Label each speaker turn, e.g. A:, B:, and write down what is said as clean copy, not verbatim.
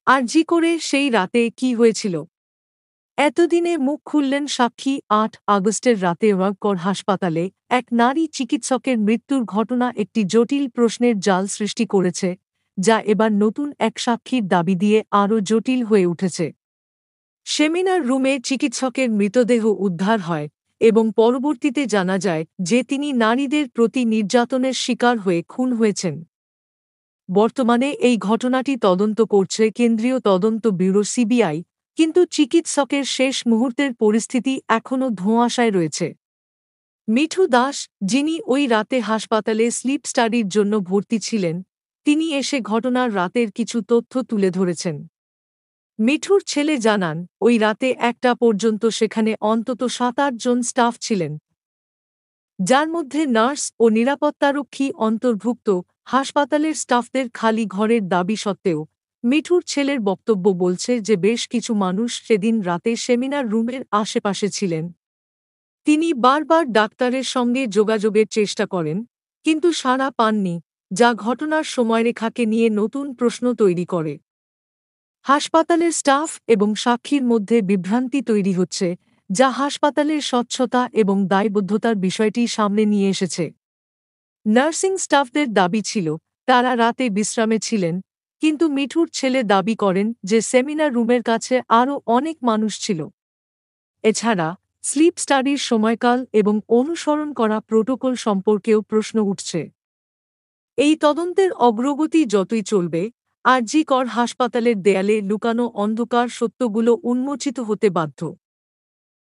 A: আরজি করে সেই রাতে কি হয়েছিল? এতদিনে মুখ খুললেন সাক্ষী। ৮ আগস্টের রাতে ওয়াকর হাসপাতালে এক নারী চিকিৎসকের মৃত্যুর ঘটনা একটি জটিল প্রশ্নের জাল সৃষ্টি করেছে, যা এবার নতুন এক সাক্ষীর দাবি দিয়ে আরও জটিল হয়ে উঠেছে। সেমিনার রুমে চিকিৎসকের মৃতদেহ উদ্ধার হয় এবং পরবর্তীতে জানা যায় যে তিনি নারীদের প্রতি নির্যাতনের শিকার হয়ে খুন হয়েছেন। বর্তমানে এই ঘটনাটি তদন্ত করছে কেন্দ্রীয় তদন্ত ব্যুরো সিবিআই, কিন্তু চিকিৎসকের শেষ মুহূর্তের পরিস্থিতি এখনও ধোঁয়াশায় রয়েছে। মিঠু দাস, যিনি ওই রাতে হাসপাতালে স্লিপ স্টাডির জন্য ভর্তি ছিলেন, তিনি এসে ঘটনার রাতের কিছু তথ্য তুলে ধরেছেন। মিঠুর ছেলে জানান, ওই রাতে ১টা পর্যন্ত সেখানে অন্তত ৭-৮ জন স্টাফ ছিলেন, যার মধ্যে নার্স ও নিরাপত্তারক্ষী অন্তর্ভুক্ত। হাসপাতালের স্টাফদের খালি ঘরের দাবি সত্ত্বেও মিঠুর ছেলের বক্তব্য বলছে যে বেশ কিছু মানুষ সেদিন রাতে সেমিনার রুমের আশেপাশে ছিলেন। তিনি বারবার ডাক্তারের সঙ্গে যোগাযোগের চেষ্টা করেন, কিন্তু সাড়া পাননি, যা ঘটনার সময়রেখাকে নিয়ে নতুন প্রশ্ন তৈরি করে। হাসপাতালের স্টাফ এবং সাক্ষীর মধ্যে বিভ্রান্তি তৈরি হচ্ছে, যা হাসপাতালের স্বচ্ছতা এবং দায়বদ্ধতার বিষয়টি সামনে নিয়ে এসেছে। নার্সিং স্টাফদের দাবি ছিল তারা রাতে বিশ্রামে ছিলেন, কিন্তু মিঠুর ছেলে দাবি করেন যে সেমিনার রুমের কাছে আরও অনেক মানুষ ছিল। এছাড়া স্লিপ স্টাডির সময়কাল এবং অনুসরণ করা প্রোটোকল সম্পর্কেও প্রশ্ন উঠছে। এই তদন্তের অগ্রগতি যতই চলবে, আরজি কর হাসপাতালের দেয়ালে লুকানো অন্ধকার সত্যগুলো উন্মোচিত হতে বাধ্য।